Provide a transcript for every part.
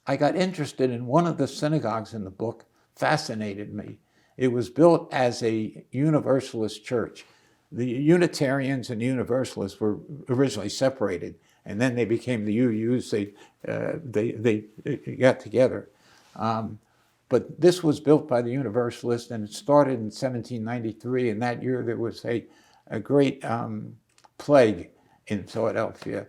I got interested in one of the synagogues in the book, fascinated me. It was built as a Universalist church. The Unitarians and Universalists were originally separated, and then they became the UUs. They got together. But this was built by the Universalists, and it started in 1793. And that year there was a great plague in Philadelphia,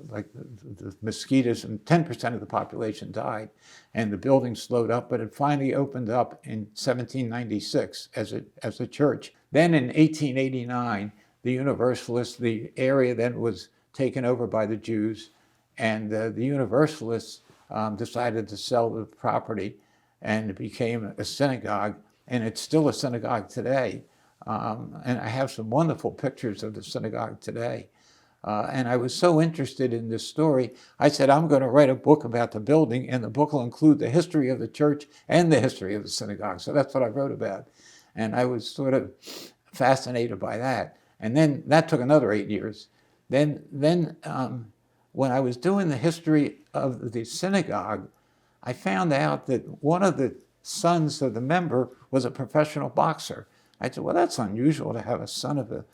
like the mosquitoes, and 10% of the population died, and the building slowed up, but it finally opened up in 1796 as a church. Then in 1889, the Universalists, the area then was taken over by the Jews, and the Universalists decided to sell the property, and it became a synagogue, and it's still a synagogue today. And I have some wonderful pictures of the synagogue today. And I was so interested in this story, I said, I'm going to write a book about the building, and the book will include the history of the church and the history of the synagogue. So that's what I wrote about. And I was sort of fascinated by that. And then that took another 8 years. Then when I was doing the history of the synagogue, I found out that one of the sons of the member was a professional boxer. I said, well, that's unusual to have a son of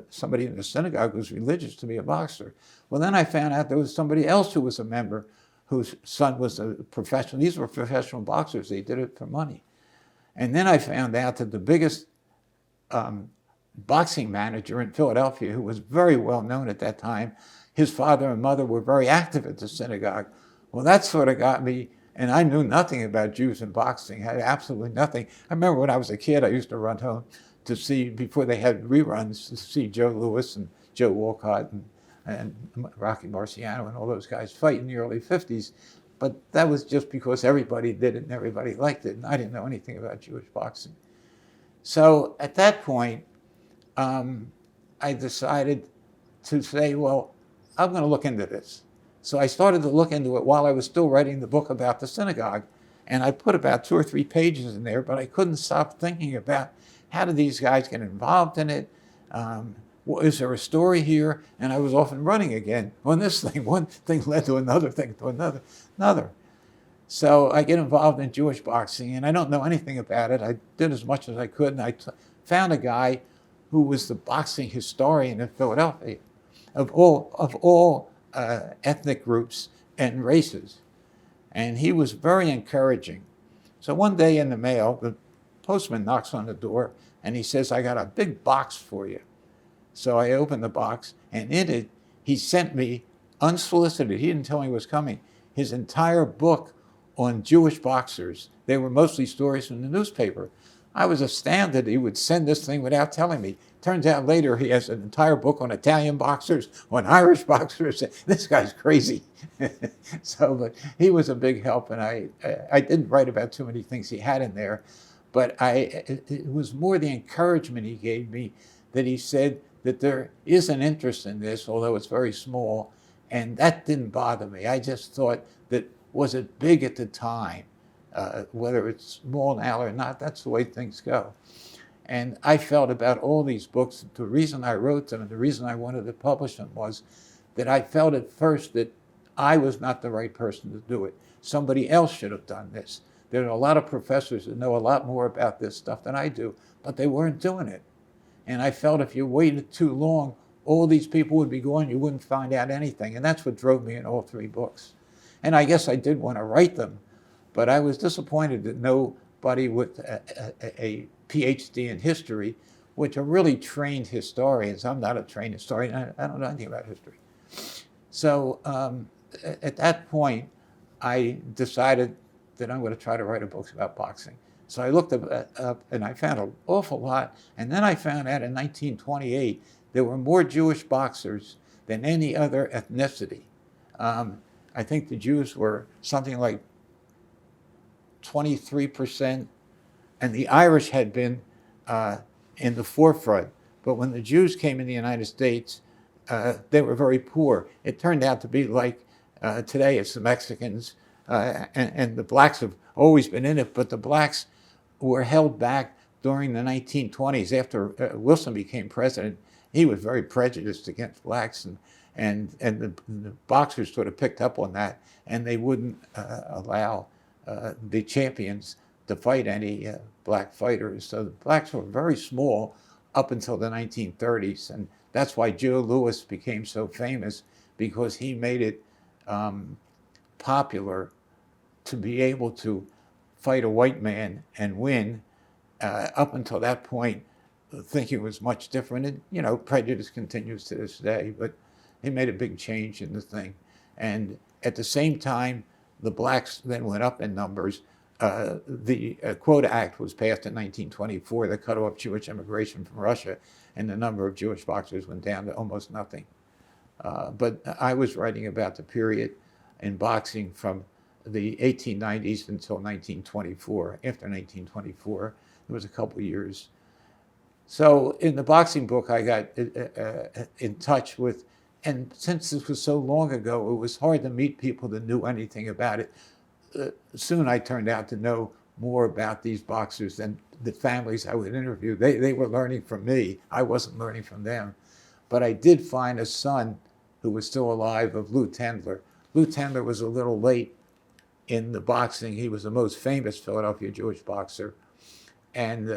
somebody in the synagogue who's religious to be a boxer. Well, then I found out there was somebody else who was a member whose son was a professional. These were professional boxers. They did it for money. And then I found out that the biggest boxing manager in Philadelphia, who was very well known at that time, his father and mother were very active at the synagogue. Well, that sort of got me, and I knew nothing about Jews and boxing, I had absolutely nothing. I remember when I was a kid, I used to run home to see, before they had reruns, to see Joe Louis and Joe Walcott and Rocky Marciano and all those guys fight in the early 50s. But that was just because everybody did it and everybody liked it, and I didn't know anything about Jewish boxing. So at that point, I decided to say, well, I'm going to look into this. So I started to look into it while I was still writing the book about the synagogue, and I put about 2 or 3 pages in there, but I couldn't stop thinking about how did these guys get involved in it? Is there a story here? And I was off and running again on this thing. One thing led to another thing to another. So I get involved in Jewish boxing, and I don't know anything about it. I did as much as I could, and I found a guy who was the boxing historian in Philadelphia of all ethnic groups and races. And he was very encouraging. So one day in the mail, the postman knocks on the door, and he says, I got a big box for you. So I opened the box, and in it, he sent me, unsolicited, he didn't tell me he was coming, his entire book on Jewish boxers. They were mostly stories from the newspaper. I was astounded he would send this thing without telling me. Turns out later he has an entire book on Italian boxers, on Irish boxers. This guy's crazy. But he was a big help, and I didn't write about too many things he had in there, but it was more the encouragement he gave me, that he said that there is an interest in this, although it's very small, and that didn't bother me. I just thought that, was it big at the time? Whether it's small now or not, that's the way things go. And I felt about all these books, the reason I wrote them and the reason I wanted to publish them was that I felt at first that I was not the right person to do it. Somebody else should have done this. There are a lot of professors that know a lot more about this stuff than I do, but they weren't doing it. And I felt if you waited too long, all these people would be gone, you wouldn't find out anything. And that's what drove me in all 3 books. And I guess I did want to write them, but I was disappointed that nobody with a PhD in history, which are really trained historians. I'm not a trained historian. I don't know anything about history. So at that point, I decided that I'm going to try to write a book about boxing. So I looked up and I found an awful lot. And then I found out in 1928, there were more Jewish boxers than any other ethnicity. I think the Jews were something like 23%, and the Irish had been in the forefront. But when the Jews came in the United States, they were very poor. It turned out to be like today, it's the Mexicans, and the blacks have always been in it, but the blacks were held back during the 1920s after Wilson became president. He was very prejudiced against blacks, the boxers sort of picked up on that, and they wouldn't allow the champions to fight any black fighters. So the blacks were very small up until the 1930s, and that's why Joe Louis became so famous, because he made it popular to be able to fight a white man and win. Up until that point, the thinking was much different, and prejudice continues to this day, but he made a big change in the thing. And at the same time, the blacks then went up in numbers. The Quota Act was passed in 1924 that cut off Jewish immigration from Russia, and the number of Jewish boxers went down to almost nothing. But I was writing about the period in boxing from the 1890s until 1924. After 1924, it was a couple years. So in the boxing book, I got in touch with, and since this was so long ago, it was hard to meet people that knew anything about it. Soon I turned out to know more about these boxers than the families I would interview. They were learning from me. I wasn't learning from them. But I did find a son who was still alive of Lou Tendler. Lou Tendler was a little late in the boxing. He was the most famous Philadelphia Jewish boxer. And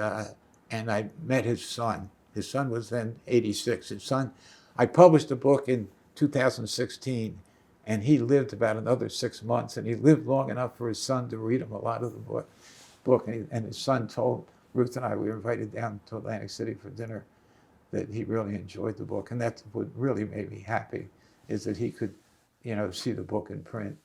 I met his son. His son was then 86. His son, I published a book in 2016, and he lived about another 6 months, and he lived long enough for his son to read him a lot of the book. And his son told Ruth and I, we were invited down to Atlantic City for dinner, that he really enjoyed the book. And that's what really made me happy, is that he could, see the book in print.